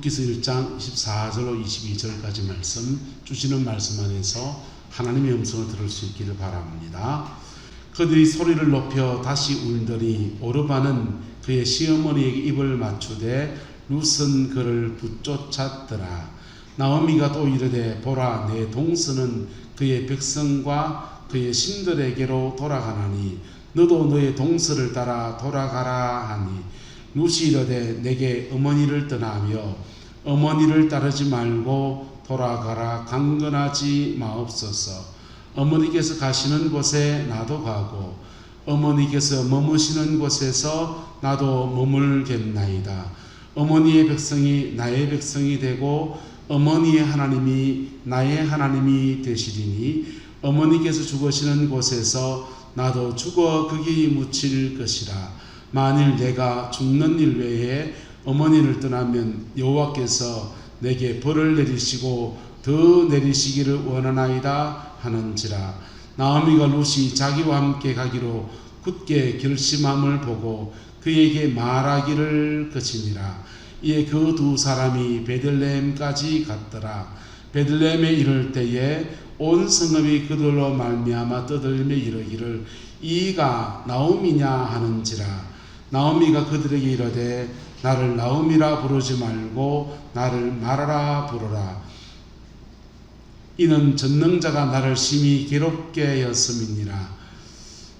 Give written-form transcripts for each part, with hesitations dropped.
룻기서 1장 24절로 22절까지 말씀, 주시는 말씀 안에서 하나님의 음성을 들을 수 있기를 바랍니다. 그들이 소리를 높여 다시 울더니 오르바는 그의 시어머니에게 입을 맞추되 룻은 그를 붙쫓았더라. 나오미가 또 이르되 보라, 내 동서는 그의 백성과 그의 신들에게로 돌아가나니 너도 너의 동서를 따라 돌아가라 하니 룻이 이르되 내게 어머니를 떠나며 어머니를 따르지 말고 돌아가라. 강건하지 마옵소서. 어머니께서 가시는 곳에 나도 가고 어머니께서 머무시는 곳에서 나도 머물겠나이다. 어머니의 백성이 나의 백성이 되고 어머니의 하나님이 나의 하나님이 되시리니 어머니께서 죽으시는 곳에서 나도 죽어 거기 묻힐 것이라. 만일 내가 죽는 일 외에 어머니를 떠나면 여호와께서 내게 벌을 내리시고 더 내리시기를 원하나이다 하는지라. 나오미가 룻이 자기와 함께 가기로 굳게 결심함을 보고 그에게 말하기를 그치니라. 이에 그 두 사람이 베들레헴까지 갔더라. 베들레헴에 이를 때에 온 성읍이 그들로 말미암아 떠들며 이르기를 이가 나오미냐 하는지라. 나오미가 그들에게 이르되 나를 나오미라 부르지 말고 나를 마라라 부르라. 이는 전능자가 나를 심히 괴롭게 하였음이니라.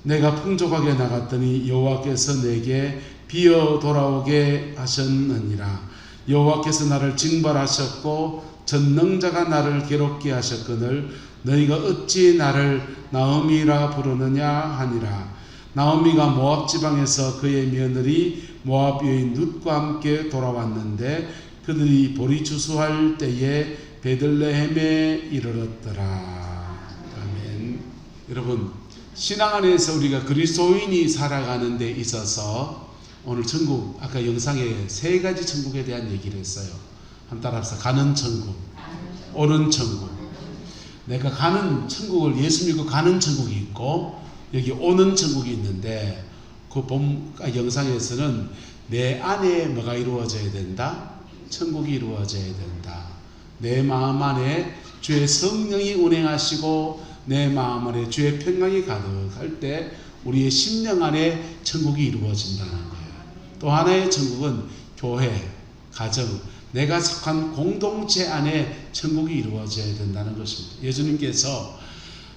내가 풍족하게 나갔더니 여호와께서 내게 비어 돌아오게 하셨느니라. 여호와께서 나를 징벌하셨고 전능자가 나를 괴롭게 하셨거늘 너희가 어찌 나를 나오미라 부르느냐 하니라. 나오미가 모압 지방에서 그의 며느리 모압 여인 룻과 함께 돌아왔는데 그들이 보리 추수할 때에 베들레헴에 이르렀더라. 아멘. 여러분, 신앙 안에서 우리가 그리스도인이 살아가는 데 있어서 오늘 천국, 아까 영상에 세 가지 천국에 대한 얘기를 했어요. 한번 따라합시다. 가는 천국, 오는 천국. 내가 가는 천국을 예수 믿고 가는 천국이 있고 여기 오는 천국이 있는데 그 영상에서는 내 안에 뭐가 이루어져야 된다? 천국이 이루어져야 된다. 내 마음 안에 주의 성령이 운행하시고 내 마음 안에 주의 평강이 가득할 때 우리의 심령 안에 천국이 이루어진다는 거예요. 또 하나의 천국은 교회, 가정, 내가 속한 공동체 안에 천국이 이루어져야 된다는 것입니다. 예수님께서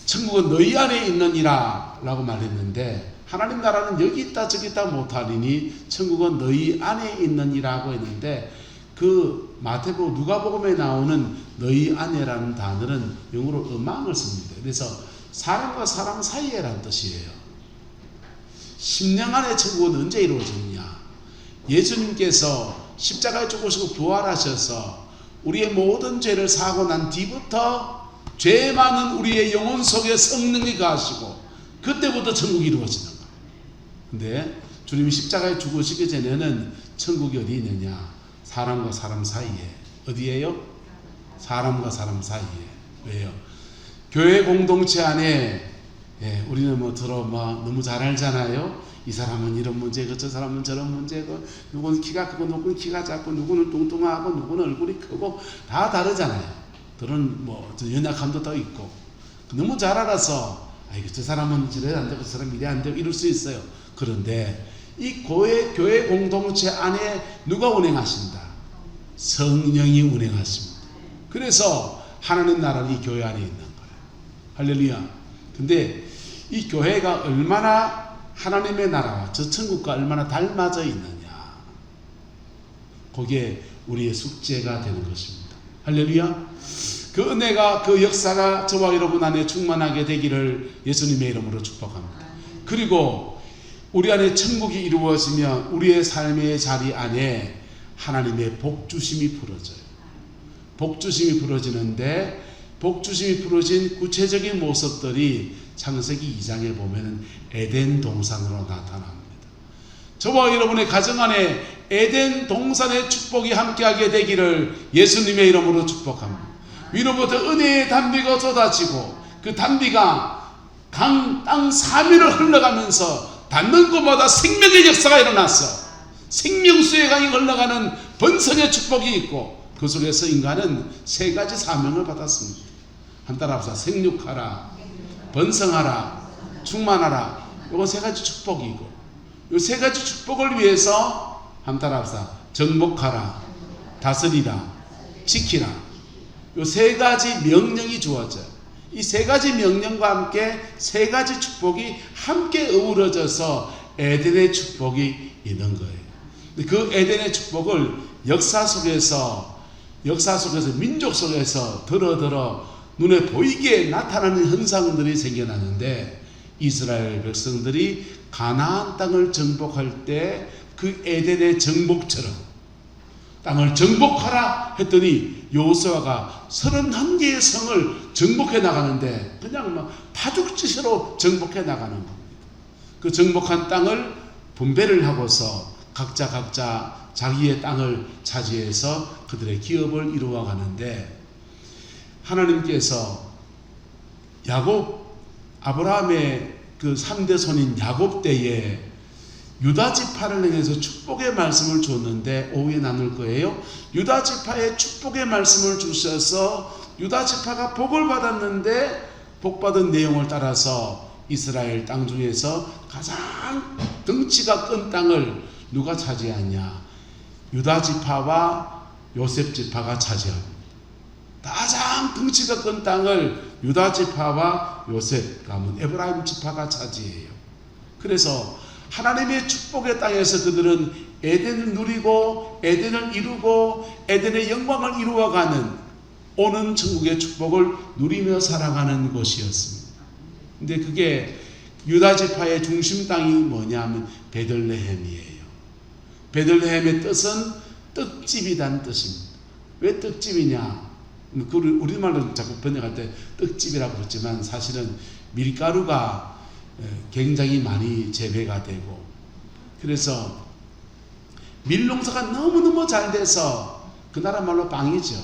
천국은 너희 안에 있느니라 라고 말했는데 하나님 나라는 여기 있다 저기 있다 못하리니 천국은 너희 안에 있느니라고 했는데 그 마태복음 누가복음에 나오는 너희 안에라는 단어는 영어로 among을 씁니다. 그래서 사람과 사람 사이에라는 뜻이에요. 심령 안의 천국은 언제 이루어지느냐? 예수님께서 십자가에 죽으시고 부활하셔서 우리의 모든 죄를 사고 난 뒤부터 죄 많은 우리의 영혼 속에 성령이 가시고 그때부터 천국이 이루어지는 거예요. 근데 주님이 십자가에 죽으시기 전에는 천국이 어디 있느냐? 사람과 사람 사이에. 어디에요? 사람과 사람 사이에. 왜요? 교회 공동체 안에 우리는 너무 잘 알잖아요. 이 사람은 이런 문제고 저 사람은 저런 문제고 누구는 키가 크고 누구는 키가 작고 누구는 뚱뚱하고 누구는 얼굴이 크고 다 다르잖아요. 들은 연약함도 더 있고 너무 잘 알아서 저 사람은 저래 안 되고 저 사람은 이래 안 되고 이럴 수 있어요. 그런데 이 교회 공동체 안에 누가 운행하신다? 성령이 운행하십니다. 그래서 하나님 나라는 이 교회 안에 있는 거예요. 할렐루야. 근데 이 교회가 얼마나 하나님의 나라와 저 천국과 얼마나 닮아져 있느냐, 그게 우리의 숙제가 되는 것입니다. 할렐루야. 그 은혜가, 그 역사가 저와 여러분 안에 충만하게 되기를 예수님의 이름으로 축복합니다. 그리고 우리 안에 천국이 이루어지면 우리의 삶의 자리 안에 하나님의 복주심이 부러져요. 복주심이 부러지는데 복주심이 부러진 구체적인 모습들이 창세기 2장에 보면 에덴 동산으로 나타납니다. 저와 여러분의 가정 안에 에덴 동산의 축복이 함께하게 되기를 예수님의 이름으로 축복합니다. 위로부터 은혜의 단비가 쏟아지고 그 단비가 땅 3위를 흘러가면서 닿는 곳마다 생명의 역사가 일어났어. 생명수의 강이 흘러가는 번성의 축복이 있고 그 속에서 인간은 세 가지 사명을 받았습니다. 한 따라 합시다. 생육하라, 번성하라, 충만하라. 이건 세 가지 축복이고, 이 세 가지 축복을 위해서 한 따라 합시다. 정복하라, 다스리라, 지키라. 이 세 가지 명령이 주어져요. 이 세 가지 명령과 함께 세 가지 축복이 함께 어우러져서 에덴의 축복이 있는 거예요. 그 에덴의 축복을 역사 속에서 민족 속에서 더러 눈에 보이게 나타나는 현상들이 생겨나는데, 이스라엘 백성들이 가나안 땅을 정복할 때 그 에덴의 정복처럼 땅을 정복하라 했더니 여호수아가 31개의 성을 정복해 나가는데 그냥 막 파죽지세로 정복해 나가는 겁니다. 그 정복한 땅을 분배를 하고서 각자 자기의 땅을 차지해서 그들의 기업을 이루어 가는데, 하나님께서 아브라함의 그 3대 손인 야곱 때에 유다 지파를 향해서 축복의 말씀을 줬는데, 오후에 나눌 거예요. 유다 지파에 축복의 말씀을 주셔서 유다 지파가 복을 받았는데, 복받은 내용을 따라서 이스라엘 땅 중에서 가장 덩치가 큰 땅을 누가 차지하냐? 유다 지파와 요셉 지파가 차지합니다. 가장 덩치가 큰 땅을 유다 지파와 요셉 가문 에브라임 지파가 차지해요. 그래서 하나님의 축복의 땅에서 그들은 에덴을 누리고 에덴을 이루고 에덴의 영광을 이루어가는 오는 천국의 축복을 누리며 살아가는 곳이었습니다. 근데 그게 유다 지파의 중심 땅이 뭐냐면 베들레헴이에요. 베들레헴의 뜻은 떡집이란 뜻입니다. 왜 떡집이냐? 우리말로 자꾸 번역할 때 떡집이라고 그러지만 사실은 밀가루가 굉장히 많이 재배가 되고, 그래서 밀농사가 너무너무 잘 돼서 그 나라 말로 빵이죠.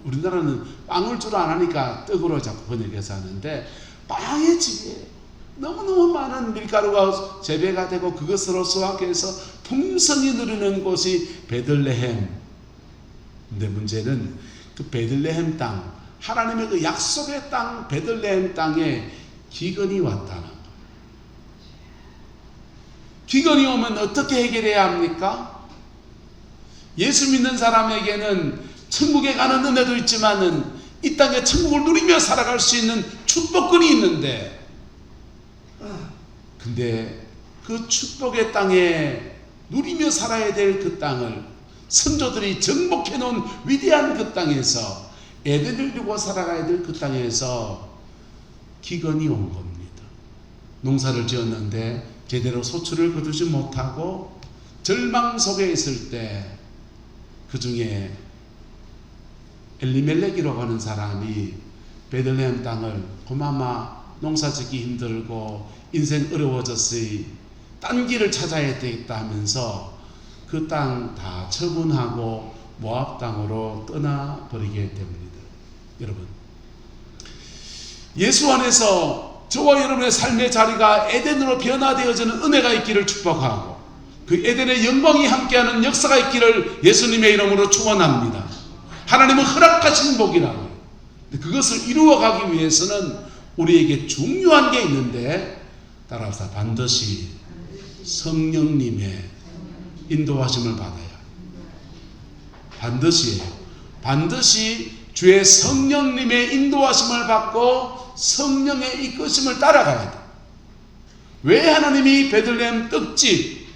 우리나라는 빵을 주로 안 하니까 떡으로 자꾸 번역해서 하는데, 빵의 집이에요. 너무너무 많은 밀가루가 재배가 되고 그것으로 수확해서 풍성히 누리는 곳이 베들레헴. 근데 문제는 그 베들레헴 땅, 하나님의 그 약속의 땅 베들레헴 땅에 기근이 왔다는 거예요. 기근이 오면 어떻게 해결해야 합니까? 예수 믿는 사람에게는 천국에 가는 은혜도 있지만은 이 땅에 천국을 누리며 살아갈 수 있는 축복권이 있는데, 근데 그 축복의 땅에 누리며 살아야 될 그 땅을 선조들이 정복해 놓은 위대한 그 땅에서, 에덴을 두고 살아가야 될 그 땅에서 기근이 온 겁니다. 농사를 지었는데 제대로 소출을 거두지 못하고 절망 속에 있을 때, 그 중에 엘리멜렉이라고 하는 사람이 베들레헴 땅을 고마마 농사 짓기 힘들고 인생 어려워졌으니 딴 길을 찾아야 되겠다 하면서 그 땅 다 처분하고 모압 땅으로 떠나버리게 됩니다. 여러분, 예수 안에서 저와 여러분의 삶의 자리가 에덴으로 변화되어지는 은혜가 있기를 축복하고, 그 에덴의 영광이 함께하는 역사가 있기를 예수님의 이름으로 축원합니다. 하나님은 허락하신 복이라고요. 그것을 이루어가기 위해서는 우리에게 중요한 게 있는데, 따라서 반드시 성령님의 인도하심을 받아야, 반드시 주의 성령님의 인도하심을 받고 성령의 이끄심을 따라가야 돼. 왜 하나님이 베들레헴 떡집,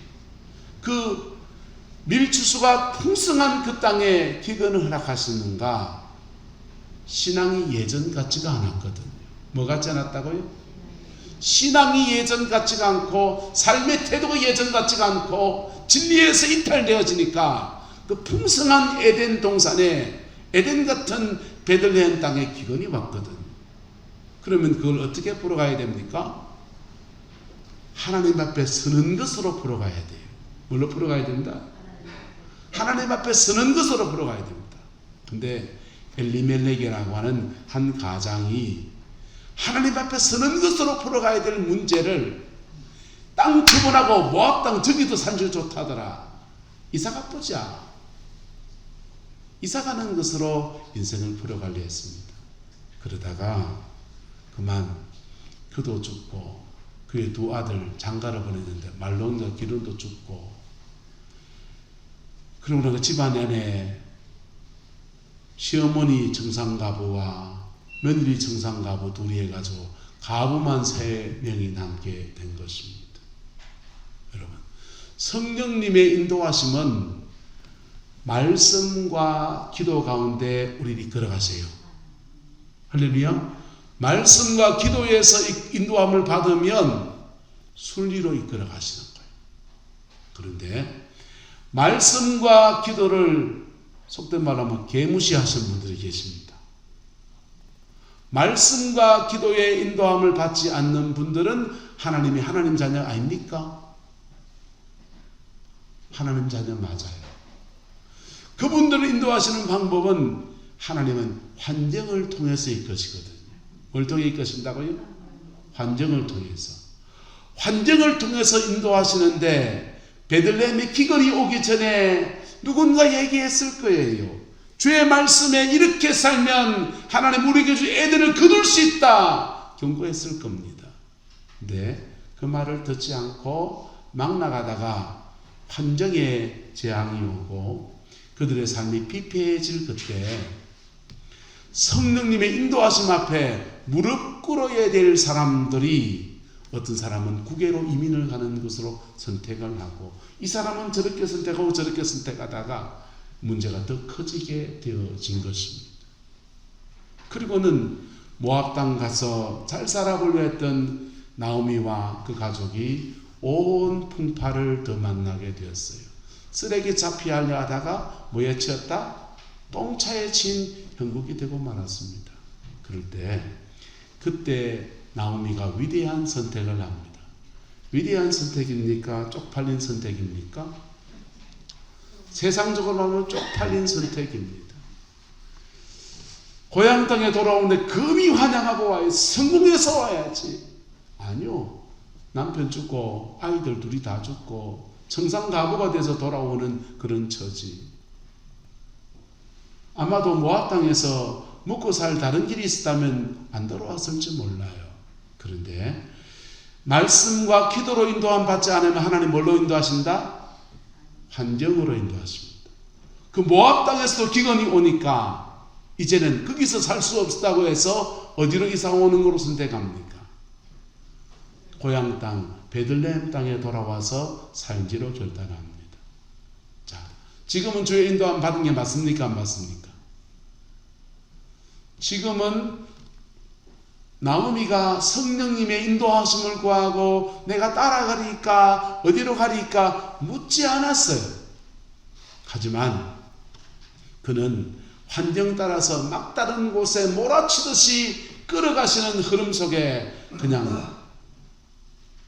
그 밀추수가 풍성한 그 땅에 기근을 허락하시는가? 신앙이 예전 같지가 않았거든요. 뭐 같지 않았다고요? 신앙이 예전 같지가 않고 삶의 태도가 예전 같지가 않고 진리에서 이탈되어지니까 그 풍성한 에덴 동산에, 에덴 같은 베들레헴 땅에 기근이 왔거든. 그러면 그걸 어떻게 풀어가야 됩니까? 하나님 앞에 서는 것으로 풀어가야 돼요. 뭘로 풀어가야 된다? 하나님 앞에 서는 것으로 풀어가야 됩니다. 근데 엘리멜렉이라고 하는 한 가장이 하나님 앞에 서는 것으로 풀어가야 될 문제를, 땅 처분하고 모압 땅 저기도 산질 좋다더라, 이사가 보자, 이사가는 것으로 인생을 풀어가려 했습니다. 그러다가 그만 그도 죽고 그의 두 아들 장가를 보냈는데 말론과 기른도 죽고, 그러고 나서 집안 안에 시어머니 정상가부와 며느리 정상가부 둘이 해가지고 가부만 3명이 남게 된 것입니다. 여러분, 성령님의 인도하심은 말씀과 기도 가운데 우리 이끌어가세요. 할렐루야. 말씀과 기도에서 인도함을 받으면 순리로 이끌어가시는 거예요. 그런데 말씀과 기도를 속된 말로 하면 개무시하시는 분들이 계십니다. 말씀과 기도의 인도함을 받지 않는 분들은 하나님이 하나님 자녀 아닙니까? 하나님 자녀 맞아요. 그분들을 인도하시는 방법은 하나님은 환경을 통해서 이끄시거든요. 뭘 통해 이끄신다고요? 환경을 통해서. 환경을 통해서 인도하시는데 베들레헴의 기근이 오기 전에 누군가 얘기했을 거예요. 주의 말씀에 이렇게 살면 하나님 우리에게 주 애들을 거둘 수 있다 경고했을 겁니다. 근데 그 말을 듣지 않고 막 나가다가 환경에 재앙이 오고 그들의 삶이 피폐해질 그때 성령님의 인도하심 앞에 무릎 꿇어야 될 사람들이, 어떤 사람은 국외로 이민을 가는 것으로 선택을 하고, 이 사람은 저렇게 선택하고 저렇게 선택하다가 문제가 더 커지게 되어진 것입니다. 그리고는 모압 땅 가서 잘 살아보려 했던 나오미와 그 가족이 온 풍파를 더 만나게 되었어요. 쓰레기 잡히하려 하다가 뭐에 치였다? 똥차에 친 형국이 되고 말았습니다. 그럴 때 그때 나오미가 위대한 선택을 합니다. 위대한 선택입니까? 쪽팔린 선택입니까? 세상적으로 하면 쪽팔린 선택입니다. 고향 땅에 돌아오는데 금이 환영하고 와요. 성공해서 와야지. 아니요. 남편 죽고 아이들 둘이 다 죽고 청산가부가 돼서 돌아오는 그런 처지. 아마도 모압 땅에서 먹고 살 다른 길이 있었다면 안 돌아왔을지 몰라요. 그런데 말씀과 기도로 인도함 받지 않으면 하나님 뭘로 인도하신다? 환경으로 인도하십니다. 그 모압 땅에서도 기근이 오니까 이제는 거기서 살 수 없다고 해서 어디로 이사 오는 걸로 선택합니까? 고향 땅 베들레헴 땅에 돌아와서 살지로 결단합니다. 자, 지금은 주의 인도함 받은 게 맞습니까? 안 맞습니까? 지금은 나오미가 성령님의 인도하심을 구하고 내가 따라가리까 어디로 가리까 묻지 않았어요. 하지만 그는 환경 따라서 막다른 곳에 몰아치듯이 끌어가시는 흐름 속에 그냥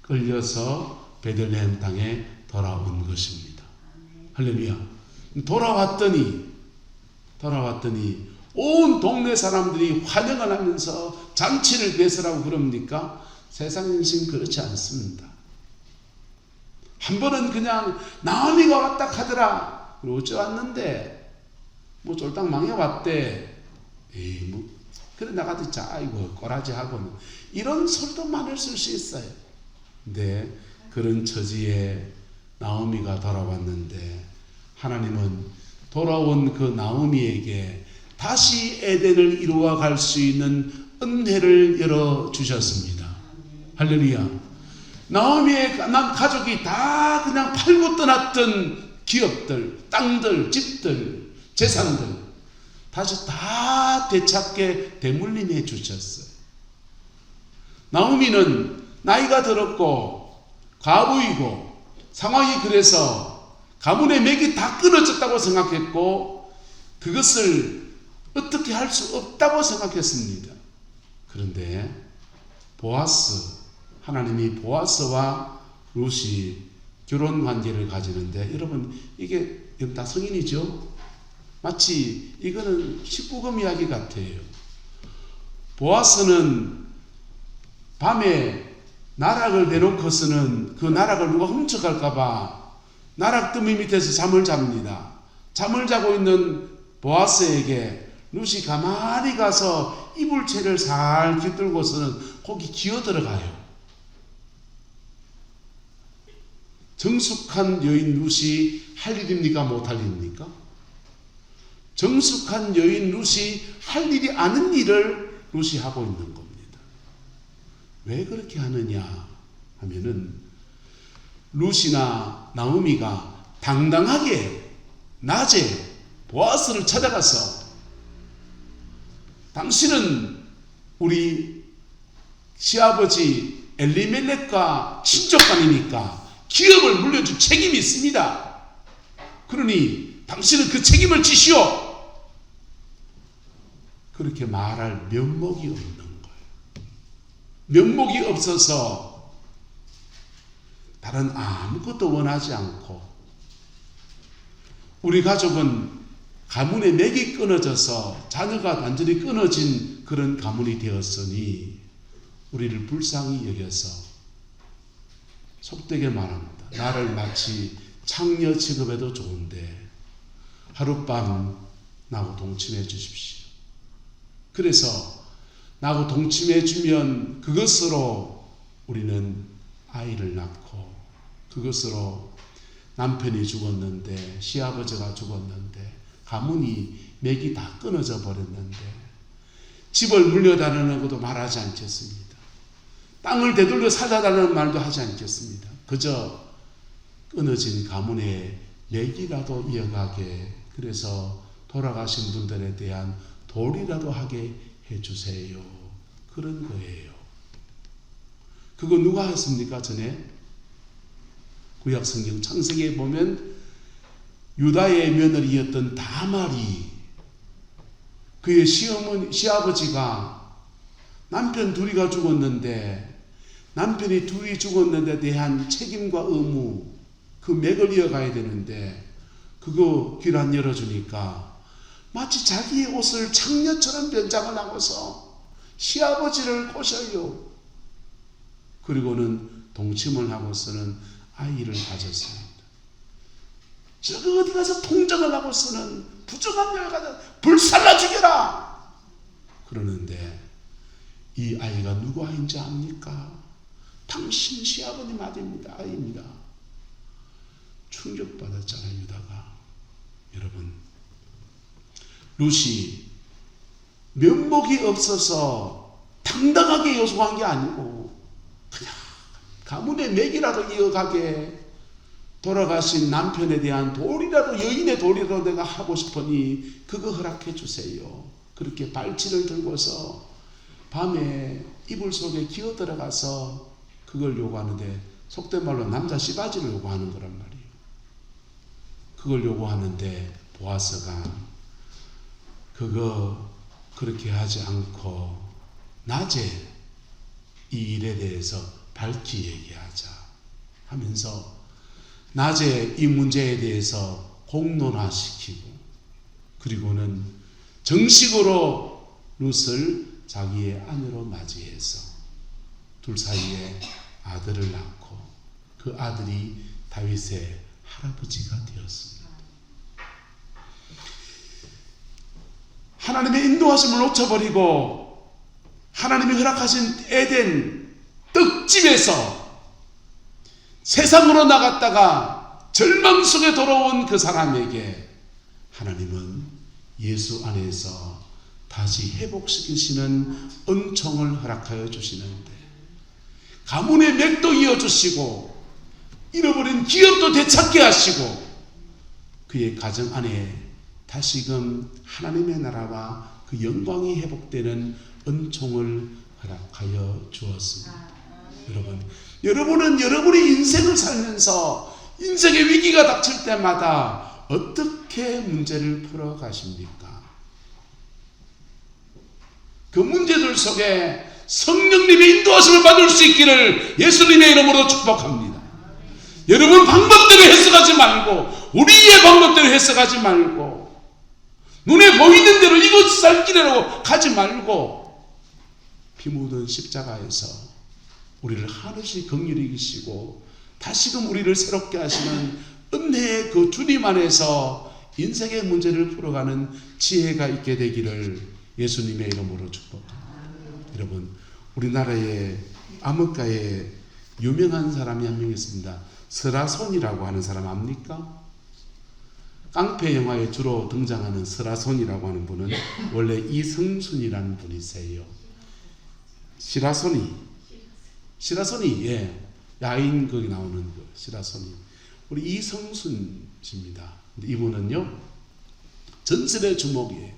끌려서 베들레헴 땅에 돌아온 것입니다. 할렐루야. 돌아왔더니 온 동네 사람들이 환영을 하면서 잔치를 베서라고 그럽니까? 세상 인생 그렇지 않습니다. 한 번은 그냥 나오미가 왔다 하더라. 그리고 어째 왔는데 뭐 쫄딱 망해왔대. 에이 뭐 그래 나가도 자 아이고 꼬라지 하고는 이런 소리도 많이 쓸 수 있어요. 근데 그런 처지에 나오미가 돌아왔는데 하나님은 돌아온 그 나오미에게 다시 에덴을 이루어 갈 수 있는 은혜를 열어주셨습니다. 할렐루야. 나오미의 가족이 다 그냥 팔고 떠났던 기업들, 땅들, 집들, 재산들 다시 다 되찾게 되물림해 주셨어요. 나오미는 나이가 들었고 과부이고 상황이 그래서 가문의 맥이 다 끊어졌다고 생각했고 그것을 어떻게 할 수 없다고 생각했습니다. 그런데 보아스, 하나님이 보아스와 룻이 결혼 관계를 가지는데 여러분 이게 다 성인이죠? 마치 이거는 19금 이야기 같아요. 보아스는 밤에 나락을 내놓고서는 그 나락을 누가 훔쳐갈까봐 나락 더미 밑에서 잠을 잡니다. 잠을 자고 있는 보아스에게 룻이 가만히 가서 이불채를 살 깃들고서는 거기 기어 들어가요. 정숙한 여인 룻이 할 일입니까? 못할 일입니까? 정숙한 여인 룻이 할 일이 아닌 일을 룻이 하고 있는 겁니다. 왜 그렇게 하느냐 하면은 룻이나 나오미가 당당하게 낮에 보아스를 찾아가서 당신은 우리 시아버지 엘리멜렉과 친족간이니까 기업을 물려줄 책임이 있습니다. 그러니 당신은 그 책임을 지시오. 그렇게 말할 면목이 없는 거예요. 면목이 없어서 다른 아무것도 원하지 않고, 우리 가족은 가문의 맥이 끊어져서 자녀가 완전히 끊어진 그런 가문이 되었으니 우리를 불쌍히 여겨서 속되게 말합니다. 나를 마치 창녀 취급해도 좋은데 하룻밤 나하고 동침해 주십시오. 그래서 나하고 동침해 주면 그것으로 우리는 아이를 낳고, 그것으로 남편이 죽었는데, 시아버지가 죽었는데, 가문이 맥이 다 끊어져 버렸는데 집을 물려달라는 것도 말하지 않겠습니다. 땅을 되돌려 사자달라는 말도 하지 않겠습니다. 그저 끊어진 가문의 맥이라도 이어가게, 그래서 돌아가신 분들에 대한 도리라도 하게 해주세요. 그런 거예요. 그거 누가 했습니까? 전에 구약성경 창세기에 보면 유다의 며느리였던 다말이, 그의 시아버지가 남편 둘이가 죽었는데, 남편이 둘이 죽었는데 대한 책임과 의무, 그 맥을 이어가야 되는데 그거 길 안 열어주니까 마치 자기의 옷을 창녀처럼 변장을 하고서 시아버지를 꼬셔요. 그리고는 동침을 하고서는 아이를 가졌습니다. 저거 어디 가서 통정을 하고서는 부정한 여자 가져 불살라 죽여라 그러는데, 이 아이가 누구 아이인지 압니까? 당신 시아버님 아이입니다. 충격받았잖아요, 유다가. 여러분, 룻이 면목이 없어서 당당하게 요구한 게 아니고 그냥 가문의 맥이라도 이어가게, 돌아가신 남편에 대한 도리라도, 여인의 도리라도 내가 하고 싶으니 그거 허락해 주세요. 그렇게 발치를 들고서 밤에 이불 속에 기어 들어가서 그걸 요구하는데, 속된 말로 남자 씨바지를 요구하는 거란 말이에요. 그걸 요구하는데 보아스가 그거 그렇게 하지 않고 낮에 이 일에 대해서 밝히 얘기하자 하면서 낮에 이 문제에 대해서 공론화시키고, 그리고는 정식으로 룻을 자기의 아내로 맞이해서 둘 사이에 아들을 낳고, 그 아들이 다윗의 할아버지가 되었습니다. 하나님의 인도하심을 놓쳐버리고 하나님이 허락하신 에덴 떡집에서 세상으로 나갔다가 절망 속에 돌아온 그 사람에게 하나님은 예수 안에서 다시 회복시키시는 은총을 허락하여 주시는데, 가문의 맥도 이어주시고 잃어버린 기업도 되찾게 하시고 그의 가정 안에 다시금 하나님의 나라와 그 영광이 회복되는 은총을 허락하여 주었습니다. 여러분은 여러분의 인생을 살면서 인생의 위기가 닥칠 때마다 어떻게 문제를 풀어 가십니까? 그 문제들 속에 성령님의 인도하심을 받을 수 있기를 예수님의 이름으로 축복합니다. 여러분 방법대로 해석하지 말고, 우리의 방법대로 해석하지 말고, 눈에 보이는 대로 이것 살 길이라고 가지 말고, 피 묻은 십자가에서 우리를 하늘씩 긍휼히 여기시고 다시금 우리를 새롭게 하시는 은혜의 그 주님 안에서 인생의 문제를 풀어가는 지혜가 있게 되기를 예수님의 이름으로 축복합니다. 여러분, 우리나라의 암흑가에 유명한 사람이 한 명 있습니다. 설아손이라고 하는 사람 압니까? 깡패 영화에 주로 등장하는 설아손이라고 하는 분은 원래 이성순이라는 분이세요. 시라손이 예, 야인 거기 나오는 그 시라손이 우리 이성순 씨입니다. 근데 이분은요 전설의 주목이에요.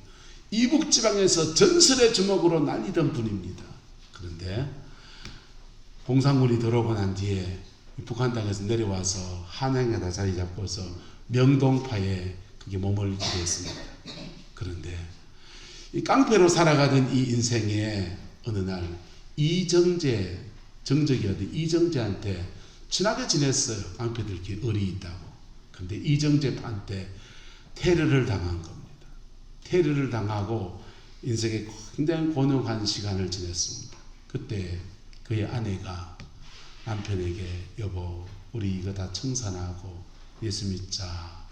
이북 지방에서 전설의 주목으로 날리던 분입니다. 그런데 공산군이 들어오고 난 뒤에 북한 땅에서 내려와서 한양에다 자리 잡고서 명동파에 그게 머물게 됐습니다. 그런데 이 깡패로 살아가던 이 인생에 어느 날 정적이었던 이정재한테 친하게 지냈어요. 깡패들끼리 의리 있다고. 근데 이정재 판때 테러를 당한 겁니다. 테러를 당하고 인생에 굉장히 곤혹한 시간을 지냈습니다. 그때 그의 아내가 남편에게 여보 우리 이거 다 청산하고 예수 믿자.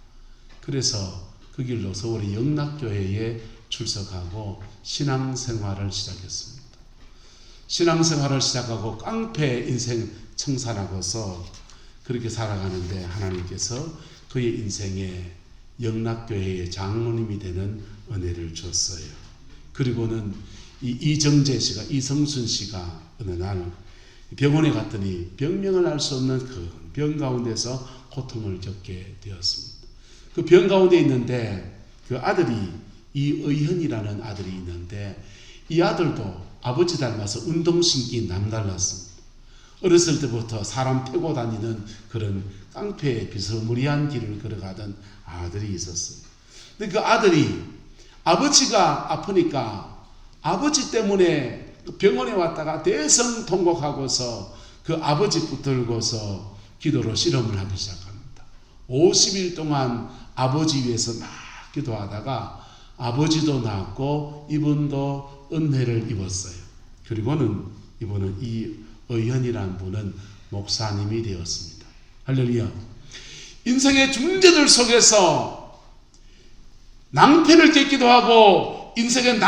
그래서 그 길로 서울의 영락교회에 출석하고 신앙생활을 시작했습니다. 신앙생활을 시작하고 깡패 인생 청산하고서 그렇게 살아가는데 하나님께서 그의 인생에 영락교회의 장로님이 되는 은혜를 줬어요. 그리고는 이정재 씨가 이성순 씨가 어느 날 병원에 갔더니 병명을 알 수 없는 그 병 가운데서 고통을 겪게 되었습니다. 그 병 가운데 있는데 그 아들이 이의현이라는 아들이 있는데 이 아들도 아버지 닮아서 운동신기 남달랐습니다. 어렸을 때부터 사람 패고 다니는 그런 깡패 비스무리한 길을 걸어가던 아들이 있었어요. 근데 그 아들이 아버지가 아프니까 아버지 때문에 병원에 왔다가 대성통곡하고서 그 아버지 붙들고서 기도로 실험을 하기 시작합니다. 50일 동안 아버지 위해서 막 기도하다가 아버지도 낫고 이분도 은혜를 입었어요. 그리고는 이분은 이의현이라는 분은 목사님이 되었습니다. 할렐루야. 인생의 문제들 속에서 낭패를 겪기도 하고 인생의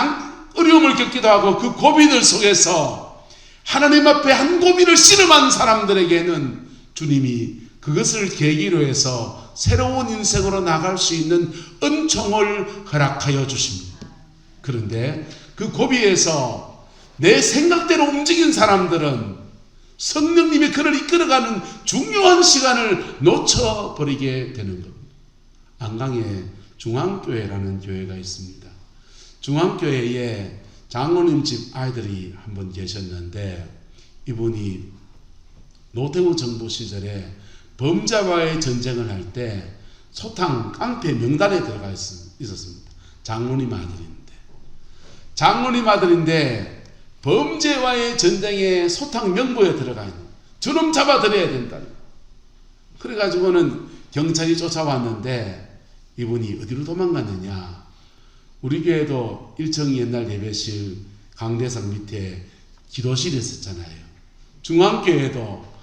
어려움을 겪기도 하고 그 고민을 속에서 하나님 앞에 한 고민을 씨름한 사람들에게는 주님이 그것을 계기로 해서 새로운 인생으로 나갈 수 있는 은총을 허락하여 주십니다. 그런데 그 고비에서 내 생각대로 움직인 사람들은 성령님이 그를 이끌어가는 중요한 시간을 놓쳐버리게 되는 겁니다. 안강에 중앙교회라는 교회가 있습니다. 중앙교회에 장로님 집 아이들이 한 분 계셨는데 이분이 노태우 정부 시절에 범죄와의 전쟁을 할 때 소탕 깡패 명단에 들어가 있었습니다. 장로님 아들인데 범죄와의 전쟁에 소탕 명부에 들어가 있는 저놈 잡아들여야 된다. 그래가지고는 경찰이 쫓아왔는데 이분이 어디로 도망갔느냐. 우리 교회도 일청 옛날 예배실 강대상 밑에 기도실이 있었잖아요. 중앙교회도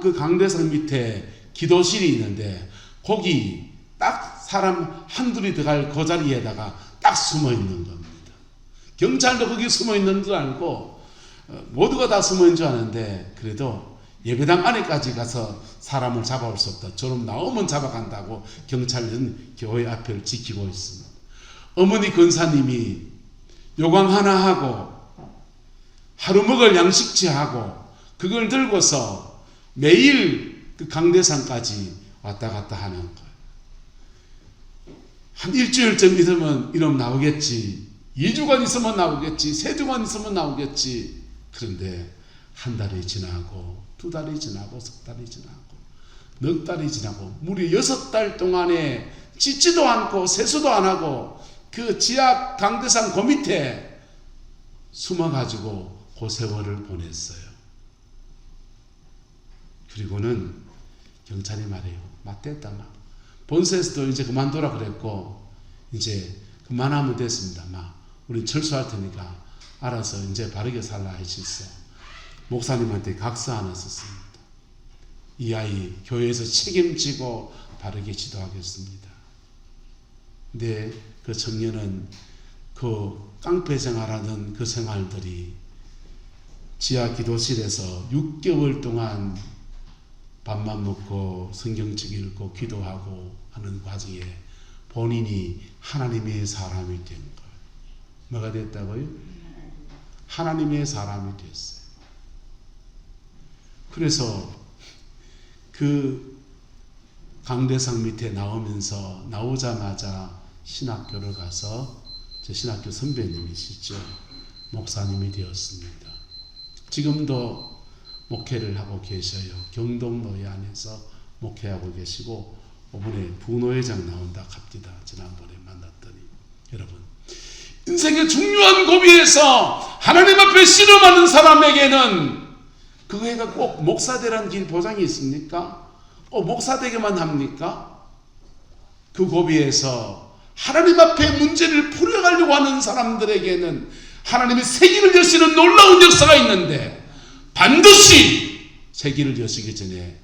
그 강대상 밑에 기도실이 있는데 거기 딱 사람 한둘이 들어갈 그 자리에다가 딱 숨어 있는 겁니다. 경찰도 거기 숨어 있는 줄 알고 모두가 다 숨어 있는 줄 아는데 그래도 예배당 안에까지 가서 사람을 잡아올 수 없다. 저놈 나오면 잡아간다고 경찰은 교회 앞을 지키고 있습니다. 어머니 권사님이 요강 하나 하고 하루 먹을 양식치 하고 그걸 들고서 매일 그 강대상까지 왔다 갔다 하는 거예요. 한 일주일쯤 있으면 이놈 나오겠지. 2주간 있으면 나오겠지. 3주간 있으면 나오겠지. 그런데 한 달이 지나고 2달이 지나고 3달이 지나고 넉 달이 지나고 무려 6달 동안에 씻지도 않고 세수도 안 하고 그 지하 강대상 그 밑에 숨어가지고 그 세월을 보냈어요. 그리고는 경찰이 말해요. 맞댔다. 본세에서도 이제 그만둬라 그랬고 이제 그만하면 됐습니다. 우린 철수할 테니까 알아서 이제 바르게 살라 하셨어. 목사님한테 각서 하나 썼습니다. 이 아이 교회에서 책임지고 바르게 지도하겠습니다. 근데 그 청년은 그 깡패 생활하는 그 생활들이 지하 기도실에서 6개월 동안 밥만 먹고 성경책 읽고 기도하고 하는 과정에 본인이 하나님의 사람이 된 거예요. 뭐가 됐다고요? 하나님의 사람이 됐어요. 그래서 그 강대상 밑에 나오자마자 신학교를 가서 제 신학교 선배님이시죠. 목사님이 되었습니다. 지금도 목회를 하고 계셔요. 경동노예 안에서 목회하고 계시고 이번에 부노회장 나온다 합니다. 지난번에 만났더니 여러분 인생의 중요한 고비에서 하나님 앞에 씨름하는 사람에게는 그거가 꼭 목사 되라는 길 보장이 있습니까? 목사 되게만 합니까? 그 고비에서 하나님 앞에 문제를 풀어가려고 하는 사람들에게는 하나님의 세기를 여시는 놀라운 역사가 있는데 반드시 세기를 여시기 전에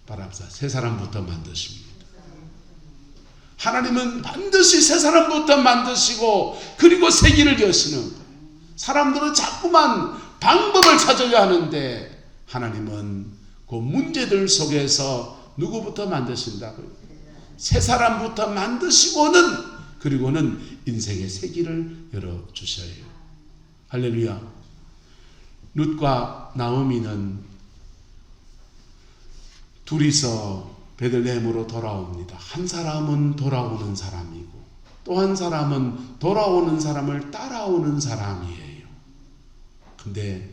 바랍니다. 새 사람부터 만드십니다. 하나님은 반드시 새 사람부터 만드시고 그리고 세기를 여시는 거예요. 사람들은 자꾸만 방법을 찾으려 하는데 하나님은 그 문제들 속에서 누구부터 만드신다고요? 새 사람부터 만드시고는 그리고는 인생의 세기를 열어주셔요. 할렐루야. 룻과 나오미는 둘이서 베들레헴으로 돌아옵니다. 한 사람은 돌아오는 사람이고 또 한 사람은 돌아오는 사람을 따라오는 사람이에요. 근데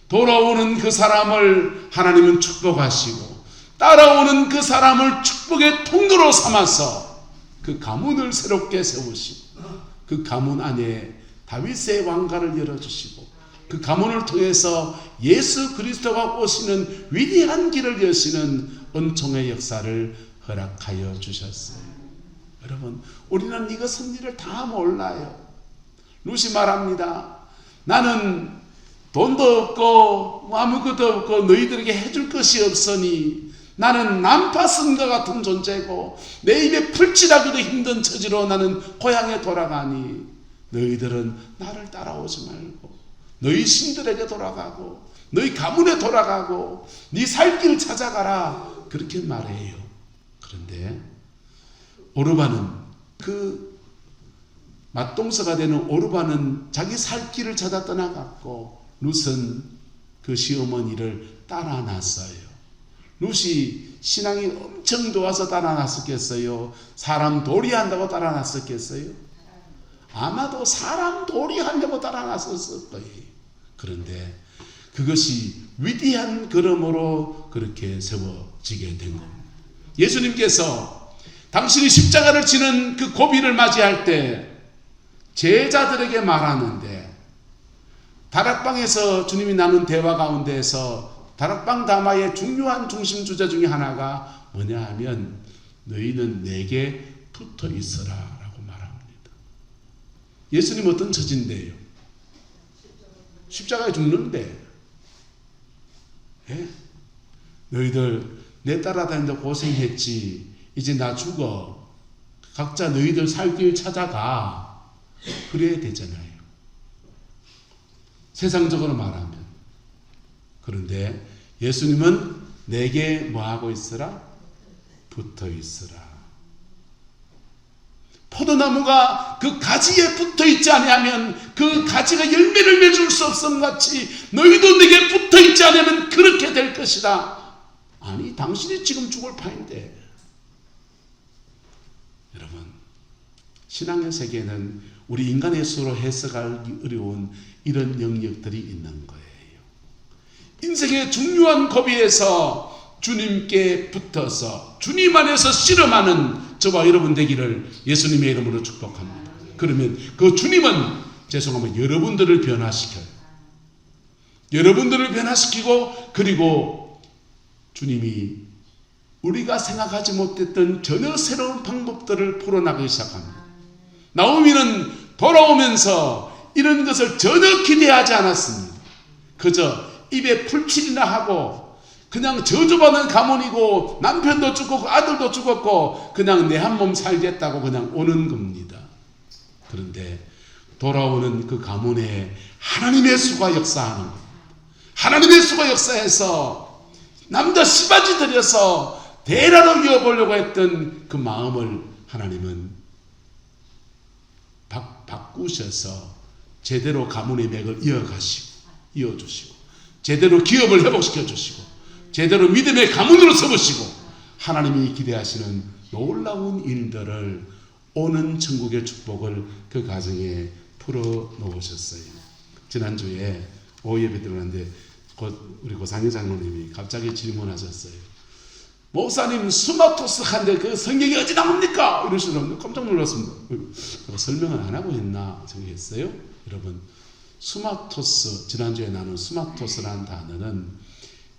돌아오는 그 사람을 하나님은 축복하시고 따라오는 그 사람을 축복의 통로로 삼아서 그 가문을 새롭게 세우시고 그 가문 안에 다윗의 왕가를 열어주시고 그 가문을 통해서 예수 그리스도가 오시는 위대한 길을 여시는 은총의 역사를 허락하여 주셨어요. 여러분 우리는 이것은 일을 다 몰라요. 룻이 말합니다. 나는 돈도 없고 아무것도 없고 너희들에게 해줄 것이 없으니 나는 난파선과 같은 존재고 내 입에 풀칠하기도 힘든 처지로 나는 고향에 돌아가니 너희들은 나를 따라오지 말고 너희 신들에게 돌아가고 너희 가문에 돌아가고 네 살 길을 찾아가라 그렇게 말해요. 그런데 오르바는 그 맏동서가 되는 오르바는 자기 살 길을 찾아 떠나갔고 룻은 그 시어머니를 따라 났어요. 룻이 신앙이 엄청 좋아서 따라 났었겠어요? 사람 도리한다고 따라 났었겠어요? 아마도 사람 도리하려고 따라 났었을 거예요. 그런데 그것이 위대한 걸음으로 그렇게 세워지게 된 겁니다. 예수님께서 당신이 십자가를 지는 그 고비를 맞이할 때 제자들에게 말하는데 다락방에서 주님이 나눈 대화 가운데에서 다락방 담화의 중요한 중심 주제 중에 하나가 뭐냐 하면 너희는 내게 붙어 있어라 라고 말합니다. 예수님 어떤 처지인데요? 십자가에 죽는데 예? 너희들 내 따라다니는데 고생했지 이제 나 죽어 각자 너희들 살 길 찾아가 그래야 되잖아요. 세상적으로 말하면. 그런데 예수님은 내게 뭐하고 있으라? 붙어 있으라. 포도나무가 그 가지에 붙어 있지 아니하면 그 가지가 열매를 맺을 수 없음 같이 너희도 내게 붙어 있지 않으면 그렇게 될 것이다. 아니 당신이 지금 죽을 판인데. 여러분 신앙의 세계는 우리 인간의 수로 해석하기 어려운 이런 영역들이 있는 거예요. 인생의 중요한 고비에서 주님께 붙어서 주님 안에서 씨름하는 저와 여러분 되기를 예수님의 이름으로 축복합니다. 그러면 그 주님은 죄송하면 여러분들을 변화시켜요. 여러분들을 변화시키고 그리고 주님이 우리가 생각하지 못했던 전혀 새로운 방법들을 풀어나가기 시작합니다. 나오미는 돌아오면서 이런 것을 전혀 기대하지 않았습니다. 그저 입에 풀칠이나 하고 그냥 저주받은 가문이고 남편도 죽었고 아들도 죽었고 그냥 내 한 몸 살겠다고 그냥 오는 겁니다. 그런데 돌아오는 그 가문에 하나님의 수가 역사하는 거예요. 하나님의 수가 역사해서 남자 씨바지 들여서 대라로 이어보려고 했던 그 마음을 하나님은 바꾸셔서 제대로 가문의 맥을 이어주시고 제대로 기업을 회복시켜 주시고 제대로 믿음의 가문으로 세우시고 하나님이 기대하시는 놀라운 일들을 오는 천국의 축복을 그 가정에 풀어놓으셨어요. 지난주에 오예배 들어갔는데 우리 고상희 장로님이 갑자기 질문하셨어요. 목사님 수마토스한데 그 성경이 어디 나옵니까? 이러시더라고요. 깜짝 놀랐습니다. 설명을 안 하고 했나 생각했어요. 여러분, 수마토스, 지난주에 나눈 수마토스라는 단어는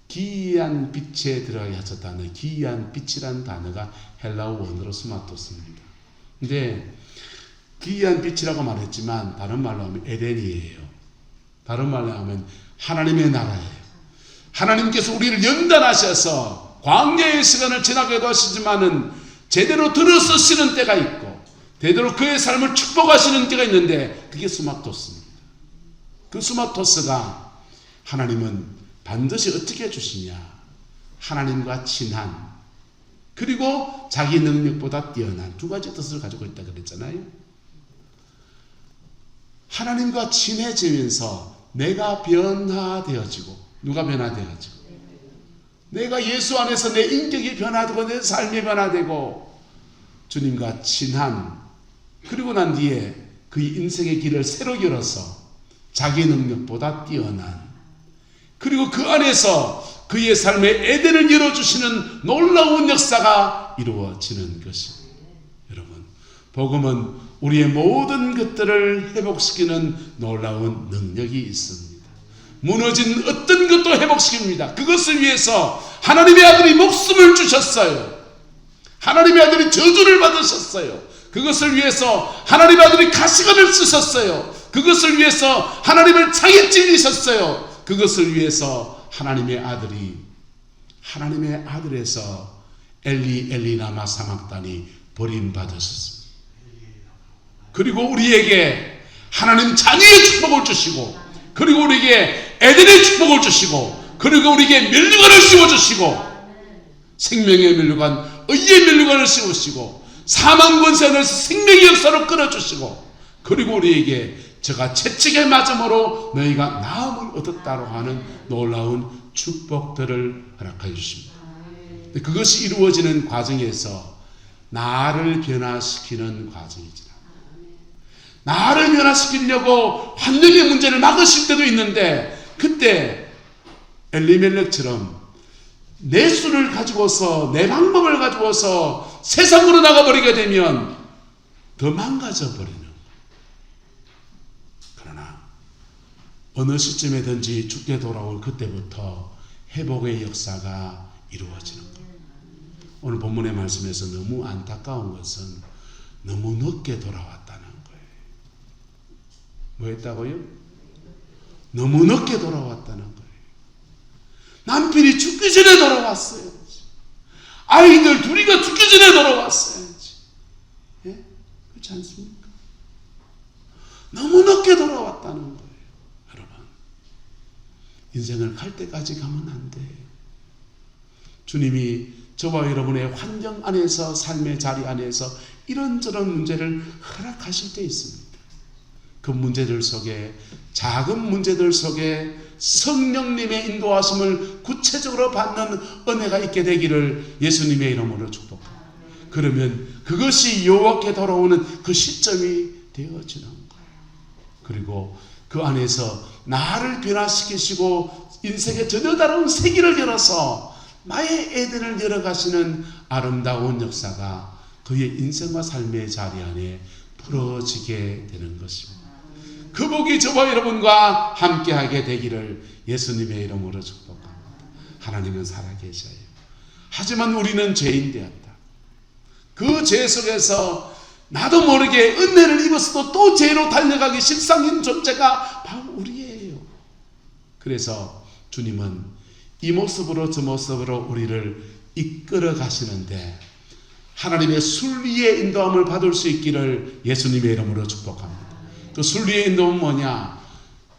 기이한 빛에 들어가게 하셨다는 기이한 빛이라는 단어가 헬라어 원어로 수마토스입니다. 근데 기이한 빛이라고 말했지만 다른 말로 하면 에덴이에요. 다른 말로 하면 하나님의 나라예요. 하나님께서 우리를 연단하셔서 광야의 시간을 지나게도 하시지만은 제대로 들어서시는 때가 있고 제대로 그의 삶을 축복하시는 때가 있는데 그게 수마토스입니다. 그 수마토스가 하나님은 반드시 어떻게 해주시냐? 하나님과 친한 그리고 자기 능력보다 뛰어난 두 가지 뜻을 가지고 있다 그랬잖아요. 하나님과 친해지면서 내가 변화되어지고 누가 변화되어지고 내가 예수 안에서 내 인격이 변화되고 내 삶이 변화되고 주님과 친한 그리고 난 뒤에 그 인생의 길을 새로 열어서 자기 능력보다 뛰어난 그리고 그 안에서 그의 삶의 에덴을 열어주시는 놀라운 역사가 이루어지는 것입니다. 여러분, 복음은 우리의 모든 것들을 회복시키는 놀라운 능력이 있습니다. 무너진 어떤 것도 회복시킵니다. 그것을 위해서 하나님의 아들이 목숨을 주셨어요. 하나님의 아들이 저주를 받으셨어요. 그것을 위해서 하나님의 아들이 가시관을 쓰셨어요. 그것을 위해서 하나님을 창에 찔리셨어요. 그것을 위해서 하나님의 아들이 하나님의 아들에서 엘리 엘리 라마 사막단이 버림받으셨습니다. 그리고 우리에게 하나님 자녀의 축복을 주시고 그리고 우리에게 에덴의 축복을 주시고 그리고 우리에게 면류관을 씌워주시고 생명의 면류관, 의의 면류관을 씌우시고 사망 권세를 생명의 역사로 끌어주시고 그리고 우리에게 저가 채찍에 맞음으로 너희가 나음을 얻었다고 하는 놀라운 축복들을 허락해 주십니다. 그것이 이루어지는 과정에서 나를 변화시키는 과정이지라. 나를 변화시키려고 환경의 문제를 막으실 때도 있는데 그때 엘리멜렉처럼 내 수를 가지고서 내 방법을 가지고서 세상으로 나가버리게 되면 더 망가져 버리는. 그러나 어느 시점에든지 죽게 돌아올 그때부터 회복의 역사가 이루어지는 거예요. 오늘 본문의 말씀에서 너무 안타까운 것은 너무 늦게 돌아왔다는 거예요. 뭐 했다고요? 너무 늦게 돌아왔다는 거예요. 남편이 죽기 전에 돌아왔어요. 아이들 둘이가 죽기 전에 돌아왔어야지. 예? 그렇지 않습니까? 너무 늦게 돌아왔다는 거예요. 여러분, 인생을 갈 때까지 가면 안 돼요. 주님이 저와 여러분의 환경 안에서 삶의 자리 안에서 이런저런 문제를 허락하실 때 있습니다. 그 문제들 속에 작은 문제들 속에 성령님의 인도하심을 구체적으로 받는 은혜가 있게 되기를 예수님의 이름으로 축복합니다. 그러면 그것이 여호와께 돌아오는 그 시점이 되어지는 거예요. 그리고 그 안에서 나를 변화시키시고 인생의 전혀 다른 세계를 열어서 나의 에덴을 열어가시는 아름다운 역사가 그의 인생과 삶의 자리 안에 풀어지게 되는 것입니다. 그 복이 저와 여러분과 함께하게 되기를 예수님의 이름으로 축복합니다. 하나님은 살아계셔요. 하지만 우리는 죄인 되었다. 그 죄 속에서 나도 모르게 은혜를 입었어도 또 죄로 달려가기 십상인 존재가 바로 우리예요. 그래서 주님은 이 모습으로 저 모습으로 우리를 이끌어 가시는데 하나님의 순리의 인도함을 받을 수 있기를 예수님의 이름으로 축복합니다. 그 순리의 인도함은 뭐냐?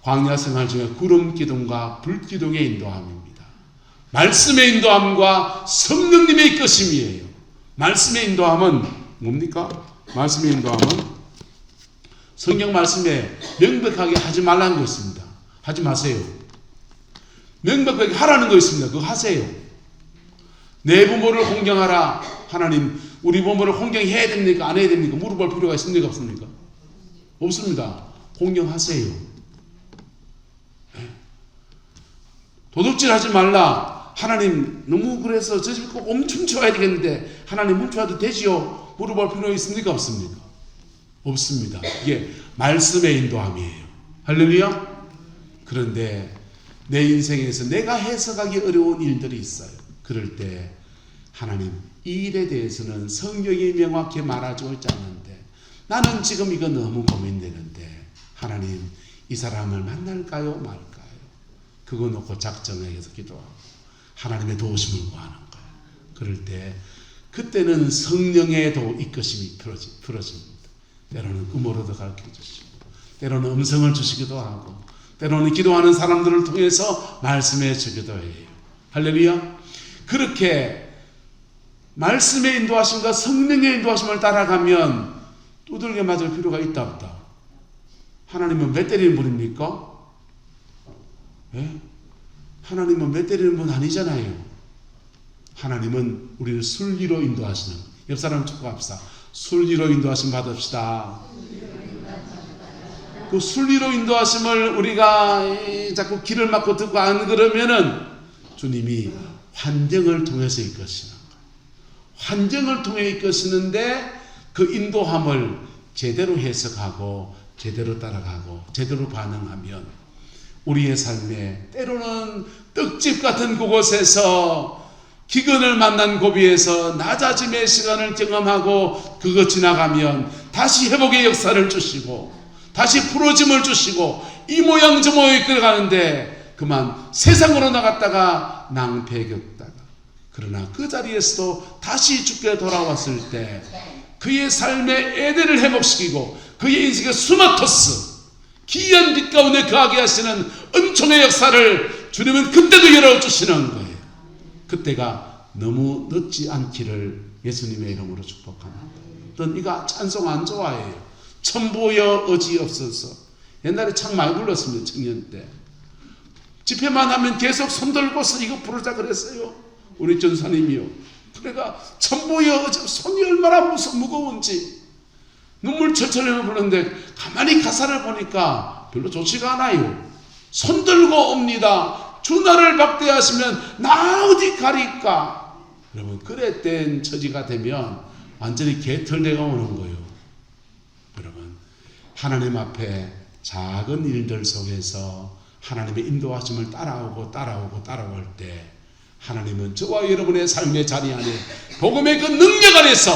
광야 생활 중에 구름 기둥과 불 기둥의 인도함입니다. 말씀의 인도함과 성령님의 이끄심이에요. 말씀의 인도함은 뭡니까? 말씀의 인도함은 성경 말씀에 명백하게 하지 말라는 거 있습니다. 하지 마세요. 명백하게 하라는 거 있습니다. 그거 하세요. 내 부모를 공경하라. 하나님, 우리 부모를 공경해야 됩니까? 안 해야 됩니까? 물어볼 필요가 있습니까? 없습니까? 없습니다. 공경하세요. 도둑질 하지 말라. 하나님, 너무 그래서 저 집 꼭 엄청 좋아야 되겠는데 하나님 훔쳐와도 되지요? 물어볼 필요가 있습니까? 없습니까? 없습니다. 이게 말씀의 인도함이에요. 할렐루야. 그런데 내 인생에서 내가 해석하기 어려운 일들이 있어요. 그럴 때 하나님, 이 일에 대해서는 성경이 명확히 말하고 있지 않는데 나는 지금 이거 너무 고민되는데 하나님, 이 사람을 만날까요 말까요? 그거 놓고 작정해서 기도하고 하나님의 도우심을 구하는 거예요. 그럴 때 그때는 성령의 이끄심이 풀어집니다. 때로는 음으로도 가르쳐 주시고 때로는 음성을 주시기도 하고 때로는 기도하는 사람들을 통해서 말씀해 주기도 해요. 할렐루야. 그렇게 말씀의 인도하심과 성령의 인도하심을 따라가면 두들겨 맞을 필요가 있다 없다? 하나님은 몇 때리는 분입니까? 예? 하나님은 몇 때리는 분 아니잖아요. 하나님은 우리를 순리로 인도하시는, 옆 사람 축복합시다. 순리로 인도하심 받읍시다. 그 순리로 인도하심을 우리가 자꾸 길을 막고 듣고 안 그러면은 주님이 환경을 통해서 이끄시는 거예요. 환경을 통해 이끄시는데 그 인도함을 제대로 해석하고 제대로 따라가고 제대로 반응하면 우리의 삶에 때로는 떡집 같은 그곳에서 기근을 만난 고비에서 낮아짐의 시간을 경험하고 그거 지나가면 다시 회복의 역사를 주시고 다시 풀어짐을 주시고 이 모양 저 모양 이끌어가는데 그만 세상으로 나갔다가 낭패 겪다가 그러나 그 자리에서도 다시 주께 돌아왔을 때 그의 삶의 에덴을 회복시키고 그의 인생의 수마토스 기이한 빛 가운데 거하게 하시는 은총의 역사를 주님은 그때도 열어주시는 거예요. 그때가 너무 늦지 않기를 예수님의 이름으로 축복합니다. 전 이거 찬송 안 좋아해요. 천보여 의지 없어서. 옛날에 참 많이 불렀습니다. 청년 때. 집회만 하면 계속 손들고서 이거 부르자 그랬어요. 우리 전사님이요. 그래가 천보여 의지 손이 얼마나 무거운지 눈물 철철 부르는데 가만히 가사를 보니까 별로 좋지가 않아요. 손들고 옵니다. 주 나를 박대하시면 나 어디 가리까? 여러분, 그랬던 처지가 되면 완전히 개털대가 오는 거예요. 여러분, 하나님 앞에 작은 일들 속에서 하나님의 인도하심을 따라올 때 하나님은 저와 여러분의 삶의 자리 안에 복음의 그 능력 안에서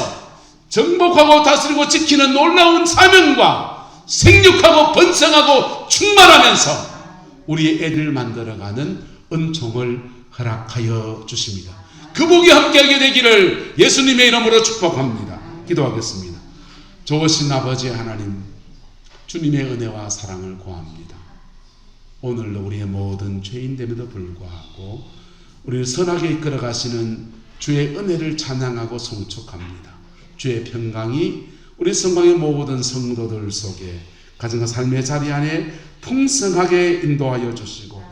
정복하고 다스리고 지키는 놀라운 사명과 생육하고 번성하고 충만하면서 우리의 애를 만들어가는 은총을 허락하여 주십니다. 그 복이 함께하게 되기를 예수님의 이름으로 축복합니다. 기도하겠습니다. 좋으신 아버지 하나님, 주님의 은혜와 사랑을 구합니다. 오늘도 우리의 모든 죄인됨에도 불구하고 우리를 선하게 이끌어 가시는 주의 은혜를 찬양하고 송축합니다. 주의 평강이 우리 성광의 모든 성도들 속에 가정과 삶의 자리 안에 풍성하게 인도하여 주시고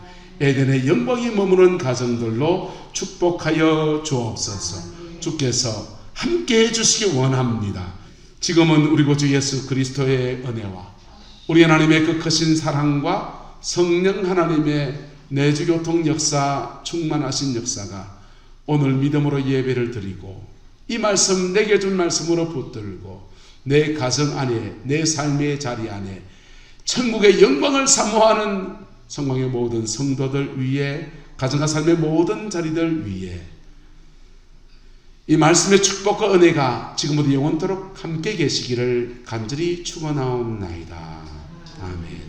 에덴의 영광이 머무는 가정들로 축복하여 주옵소서. 주께서 함께해 주시기 원합니다. 지금은 우리 구주 예수 그리스도의 은혜와 우리 하나님의 그 크신 사랑과 성령 하나님의 내주교통 역사, 충만하신 역사가 오늘 믿음으로 예배를 드리고 이 말씀 내게 준 말씀으로 붙들고 내 가정 안에 내 삶의 자리 안에 천국의 영광을 사모하는 성광의 모든 성도들 위에 가정과 삶의 모든 자리들 위에 이 말씀의 축복과 은혜가 지금부터 영원토록 함께 계시기를 간절히 축원하옵나이다. 아멘.